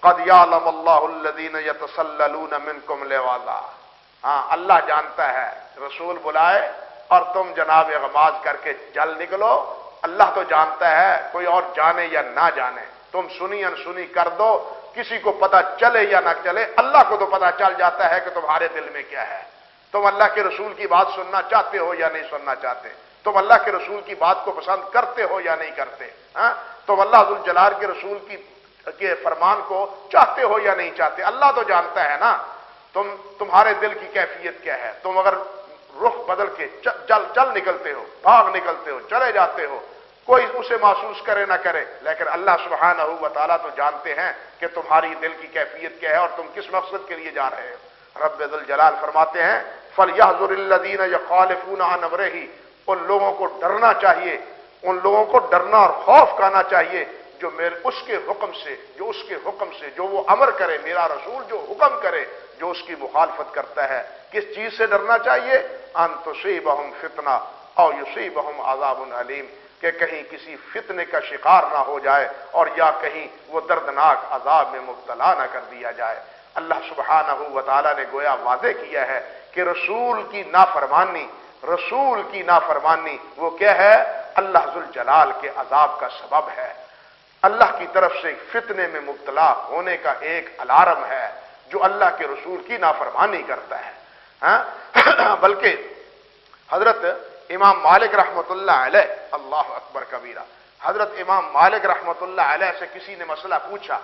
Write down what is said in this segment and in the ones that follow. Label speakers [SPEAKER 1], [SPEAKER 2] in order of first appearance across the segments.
[SPEAKER 1] قد یعلم اللہ الذین یتسللون منکم لواذا، ہاں اللہ جانتا ہے، رسول بلائے اور تم جناب غماز کر کے جل نکلو، اللہ تو جانتا ہے، کوئی اور جانے یا نہ جانے، تم سنی انسنی کر دو، کسی کو پتہ چلے یا نہ چلے، اللہ کو تو پتہ چل جاتا ہے کہ تمہارے دل میں کیا ہے، تم اللہ کے رسول کی بات سننا چاہتے ہو یا نہیں سننا چاہتے، تم اللہ کے رسول کی بات کو پسند کرتے ہو یا نہیں کرتے، ہاں تم اللہ ذوالجلال کے رسول کے فرمان کو چاہتے ہو یا نہیں چاہتے، اللہ تو جانتا ہے نا تمہارے دل کی کیفیت کیا ہے، تم اگر رخ بدل کے چل نکلتے ہو، بھاگ نکلتے ہو، چلے جاتے ہو، کوئی اسے محسوس کرے نہ کرے، لیکن اللہ سبحانہ و تعالیٰ تو جانتے ہیں کہ تمہاری دل کی کیفیت کیا ہے اور تم کس مقصد کے لیے جا رہے ہو۔ رب ذوالجلال فرماتے ہیں فَلْيَحْذُرِ الَّذِينَ يُخَالِفُونَ عَنْ أَمْرِهِ، ان لوگوں کو ڈرنا چاہیے، ان لوگوں کو ڈرنا اور خوف کھانا چاہیے جو اس کے حکم سے جو وہ امر کرے، میرا رسول جو حکم کرے، جو اس کی مخالفت کرتا ہے، کس چیز سے ڈرنا چاہیے؟ ان تصیبہم فتنہ او یصیبہم عذاب علیم، کہ کہیں کسی فتنے کا شکار نہ ہو جائے اور یا کہیں وہ دردناک عذاب میں مبتلا نہ کر دیا جائے۔ اللہ سبحانہ و تعالیٰ نے گویا واضح کیا ہے کہ رسول کی نافرمانی وہ کیا ہے؟ اللہ ذوالجلال کے عذاب کا سبب ہے، اللہ کی طرف سے فتنے میں مبتلا ہونے کا ایک الارم ہے جو اللہ کے رسول کی نافرمانی کرتا ہے، ہاں بلکہ حضرت امام مالک رحمۃ اللہ علیہ، اللہ اکبر کبیرہ، حضرت امام مالک رحمۃ اللہ علیہ سے کسی نے مسئلہ پوچھا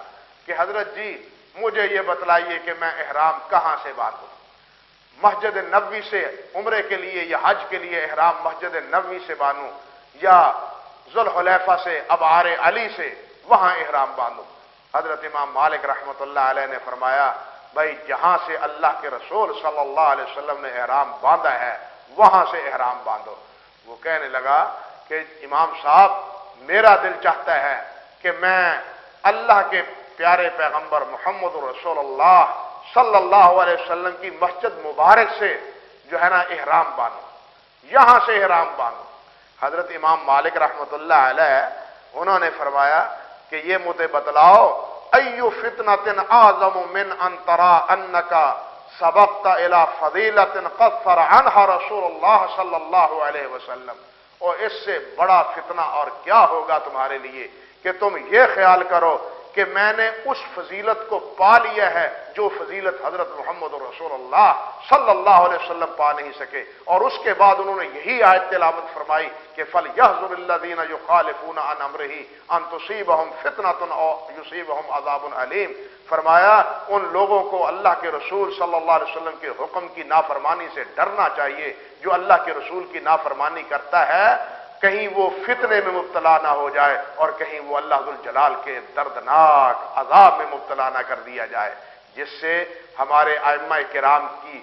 [SPEAKER 1] کہ حضرت جی مجھے یہ بتلائیے کہ میں احرام کہاں سے باندھوں، مسجد نبوی سے عمرے کے لیے یا حج کے لیے احرام مسجد نبوی سے باندھوں یا ذوالحلیفہ سے ابعار علی سے وہاں احرام باندھوں؟ حضرت امام مالک رحمۃ اللہ علیہ نے فرمایا بھائی جہاں سے اللہ کے رسول صلی اللہ علیہ وسلم نے احرام باندھا ہے وہاں سے احرام باندھو۔ وہ کہنے لگا کہ امام صاحب میرا دل چاہتا ہے کہ میں اللہ کے پیارے پیغمبر محمد رسول اللہ صلی اللہ علیہ وسلم کی مسجد مبارک سے جو ہے نا احرام باندھوں، یہاں سے احرام باندھوں۔ حضرت امام مالک رحمۃ اللہ علیہ انہوں نے فرمایا کہ یہ مجھے بتلاؤ ایو فتنۃ اعظم من ان ترى انک سبقت الى فضیلۃ قصر عنها رسول اللہ صلی اللہ علیہ وسلم، اور اس سے بڑا فتنہ اور کیا ہوگا تمہارے لیے کہ تم یہ خیال کرو کہ میں نے اس فضیلت کو پا لیا ہے جو فضیلت حضرت محمد رسول اللہ صلی اللہ علیہ وسلم پا نہیں سکے۔ اور اس کے بعد انہوں نے یہی آیت تلاوت فرمائی کہ فَلْيَحْذُرِ الَّذِينَ يُخَالِفُونَ عَنْ أَمْرِهِ أَن تُصِيبَهُمْ فِتْنَةٌ أَوْ يُصِيبَهُمْ عَذَابٌ أَلِيمٌ، فرمایا ان لوگوں کو اللہ کے رسول صلی اللہ علیہ وسلم کے حکم کی نافرمانی سے ڈرنا چاہیے جو اللہ کے رسول کی نافرمانی کرتا ہے، کہیں وہ فتنے میں مبتلا نہ ہو جائے اور کہیں وہ اللہ ذوالجلال کے دردناک عذاب میں مبتلا نہ کر دیا جائے، جس سے ہمارے ائمہ کرام کی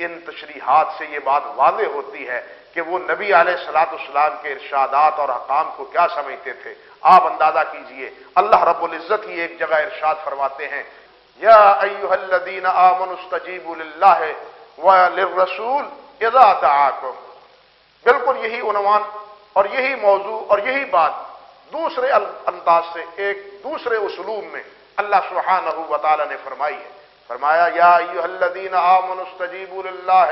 [SPEAKER 1] ان تشریحات سے یہ بات واضح ہوتی ہے کہ وہ نبی علیہ الصلوۃ والسلام کے ارشادات اور احکام کو کیا سمجھتے تھے۔ آپ اندازہ کیجئے اللہ رب العزت ہی ایک جگہ ارشاد فرماتے ہیں یا ایھا الذین آمنوا استجیبوا للہ وللرسول اذا دعاکم، بالکل یہی عنوان اور یہی موضوع اور یہی بات دوسرے انداز سے ایک دوسرے اسلوب میں اللہ سبحانہ و تعالی نے فرمائی ہے۔ فرمایا یا ایھا الذین آمنوا استجیبوا للہ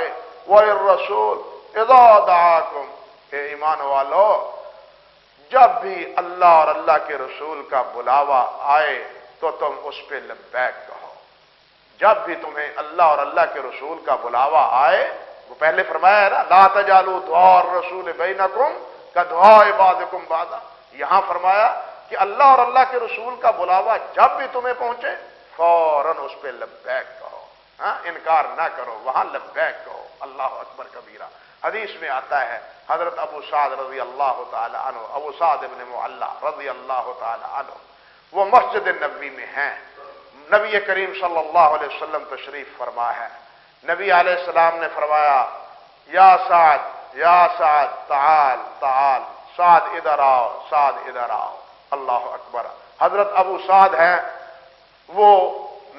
[SPEAKER 1] وللرسول اذا دعاکم، اے ایمان والو جب بھی اللہ اور اللہ کے رسول کا بلاوا آئے تو تم اس پہ لبیک کہو۔ جب بھی تمہیں اللہ اور اللہ کے رسول کا بلاوا آئے، وہ پہلے فرمایا ہے نا لا تجعلوا دعاء الرسول بینکم کدعاء بعضکم بعضا، یہاں فرمایا کہ اللہ اور اللہ کے رسول کا بلاوا جب بھی تمہیں پہنچے فوراً اس پہ لبیک کہو، ہاں انکار نہ کرو، وہاں لبیک کہو۔ اللہ اکبر کبیرہ۔ حدیث میں آتا ہے حضرت ابو سعد رضی اللہ تعالی عنہ، ابو سعد ابن معلہ رضی اللہ تعالی عنہ، وہ مسجد نبوی میں ہیں، نبی کریم صلی اللہ علیہ وسلم تشریف فرما ہے، نبی علیہ السلام نے فرمایا یا سعد تعال تعال، سعد ادھر آؤ، سعد ادھر آؤ۔ اللہ اکبر۔ حضرت ابو سعد ہیں وہ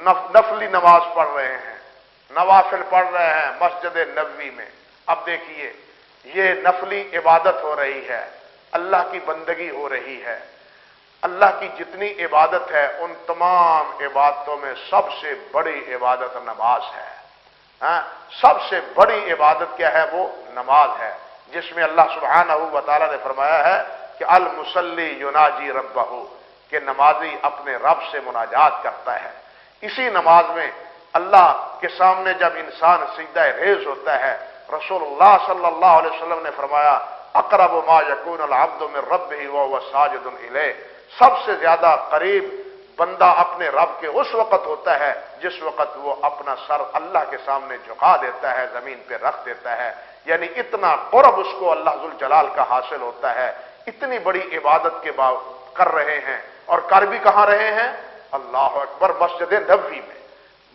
[SPEAKER 1] نفلی نماز پڑھ رہے ہیں، نوافل پڑھ رہے ہیں مسجد نبوی میں۔ اب دیکھیے یہ نفلی عبادت ہو رہی ہے، اللہ کی بندگی ہو رہی ہے، اللہ کی جتنی عبادت ہے ان تمام عبادتوں میں سب سے بڑی عبادت نماز ہے. سب سے بڑی عبادت کیا ہے؟ وہ نماز ہے، جس میں اللہ سبحانہ و تعالی نے فرمایا ہے کہ المصلی یناجی ربہ، کہ نمازی اپنے رب سے مناجات کرتا ہے. اسی نماز میں اللہ کے سامنے جب انسان سجدہ ریز ہوتا ہے، رسول اللہ صلی اللہ علیہ وسلم نے فرمایا اقرب ما یکون العبد من ربہ وهو ساجد الیہ، سب سے زیادہ قریب بندہ اپنے رب کے اس وقت ہوتا ہے جس وقت وہ اپنا سر اللہ کے سامنے جھکا دیتا ہے، زمین پہ رکھ دیتا ہے. یعنی اتنا قرب اس کو اللہ ذوالجلال کا حاصل ہوتا ہے. اتنی بڑی عبادت کے کر رہے ہیں، اور کر بھی کہاں رہے ہیں؟ اللہ اکبر، مسجد نبوی میں.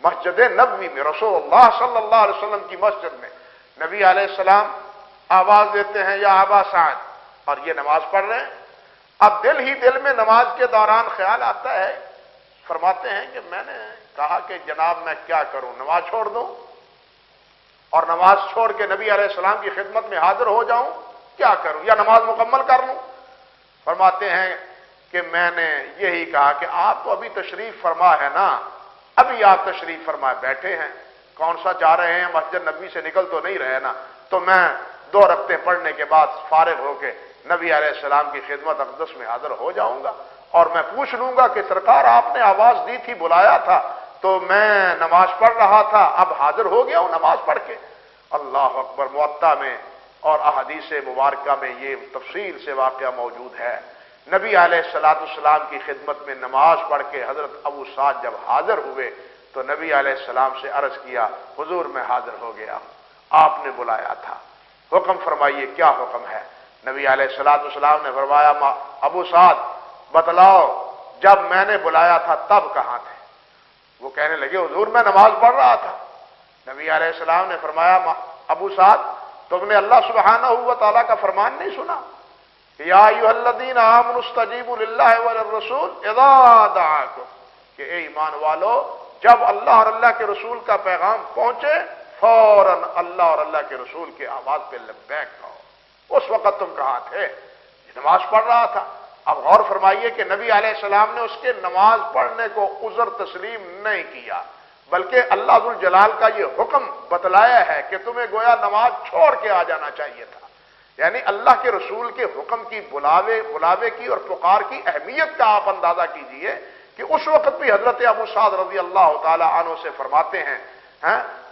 [SPEAKER 1] مسجد نبوی میں رسول اللہ صلی اللہ علیہ وسلم کی مسجد میں نبی علیہ السلام آواز دیتے ہیں یا ابا سعد، اور یہ نماز پڑھ رہے ہیں. اب دل ہی دل میں نماز کے دوران خیال آتا ہے، فرماتے ہیں کہ میں نے کہا کہ جناب میں کیا کروں، نماز چھوڑ دوں اور نماز چھوڑ کے نبی علیہ السلام کی خدمت میں حاضر ہو جاؤں، کیا کروں، یا نماز مکمل کر لوں؟ فرماتے ہیں کہ میں نے یہی کہا کہ آپ تو ابھی تشریف فرما ہے نا، ابھی آپ تشریف فرما بیٹھے ہیں، کون سا جا رہے ہیں، مسجد نبوی سے نکل تو نہیں رہے نا، تو میں 2 رکعتیں پڑھنے کے بعد فارغ ہو کے نبی علیہ السلام کی خدمت اقدس میں حاضر ہو جاؤں گا، اور میں پوچھ لوں گا کہ سرکار آپ نے آواز دی تھی، بلایا تھا، تو میں نماز پڑھ رہا تھا، اب حاضر ہو گیا ہوں نماز پڑھ کے. اللہ اکبر. موطا میں اور احادیث مبارکہ میں یہ تفصیل سے واقعہ موجود ہے. نبی علیہ السلام کی خدمت میں نماز پڑھ کے حضرت ابو سعد جب حاضر ہوئے تو نبی علیہ السلام سے عرض کیا حضور میں حاضر ہو گیا ہوں، آپ نے بلایا تھا، حکم فرمائیے کیا حکم ہے؟ نبی علیہ السلام نے فرمایا ابو سعد بتلاؤ جب میں نے بلایا تھا تب کہاں تھے؟ وہ کہنے لگے حضور میں نماز پڑھ رہا تھا. نبی علیہ السلام نے فرمایا ابو سعد تم نے اللہ سبحانہ و تعالیٰ کا فرمان نہیں سنا کہ یا ایھا الذین آمنوا استجیبوا للہ وللرسول اذا دعاکم، کہ اے ایمان والو جب اللہ اور اللہ کے رسول کا پیغام پہنچے فوراً اللہ اور اللہ کے رسول کی آواز پہ لبیک کہو. اس وقت تم کہاں تھے؟ نماز پڑھ رہا تھا. اب غور فرمائیے کہ نبی علیہ السلام نے اس کے نماز پڑھنے کو عذر تسلیم نہیں کیا، بلکہ اللہ ذوالجلال کا یہ حکم بتلایا ہے کہ تمہیں گویا نماز چھوڑ کے آ جانا چاہیے تھا. یعنی اللہ کے رسول کے حکم کی بلاوے کی اور پکار کی اہمیت کا آپ اندازہ کیجئے کہ اس وقت بھی حضرت ابو سعد رضی اللہ تعالی عنہ سے فرماتے ہیں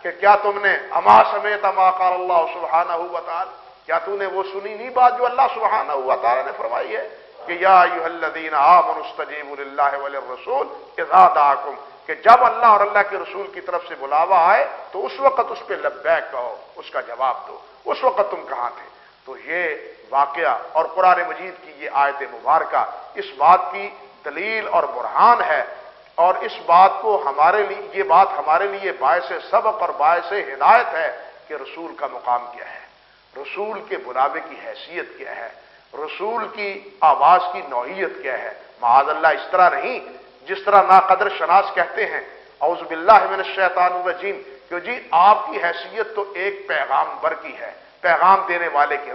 [SPEAKER 1] کہ کیا تم نے اما سمیت ما قال اللہ سبحانہ و تعالی، کیا تو نے وہ سنی نہیں بات جو اللہ سبحانہ و تعالی نے فرمائی ہے کہ یا ایھا الذین آمنوا استجیبوا للہ وللرسول اذا دعاکم، کہ جب اللہ اور اللہ کے رسول کی طرف سے بلاوا آئے تو اس وقت اس پہ لبیک کہو، اس کا جواب دو. اس وقت تم کہاں تھے؟ تو یہ واقعہ اور قرآن مجید کی یہ آیت مبارکہ اس بات کی دلیل اور برہان ہے، اور اس بات کو ہمارے لیے، یہ بات ہمارے لیے باعث سبق اور باعث ہدایت ہے کہ رسول کا مقام کیا ہے، رسول کے بلاوے کی حیثیت کیا ہے، رسول کی آواز کی نوعیت کیا ہے. معاذ اللہ اس طرح نہیں جس طرح ناقدر شناس کہتے ہیں اعوذ باللہ من الشیطان الرجیم کہ جی آپ کی حیثیت تو ایک پیغامبر کی ہے، پیغام دینے والے کی،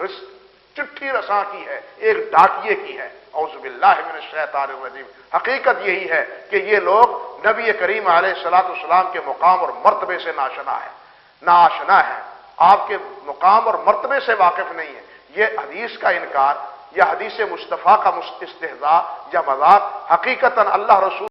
[SPEAKER 1] چٹھی رساں کی ہے، ایک ڈاکیے کی ہے. اعوذ باللہ من الشیطان الرجیم. حقیقت یہی ہے کہ یہ لوگ نبی کریم علیہ السلام کے مقام اور مرتبے سے ناشنا ہے، آپ کے مقام اور مرتبے سے واقف نہیں ہے. یہ حدیث کا انکار یا حدیث مصطفیٰ کا استہزاء یا مذاق حقیقتاً اللہ رسول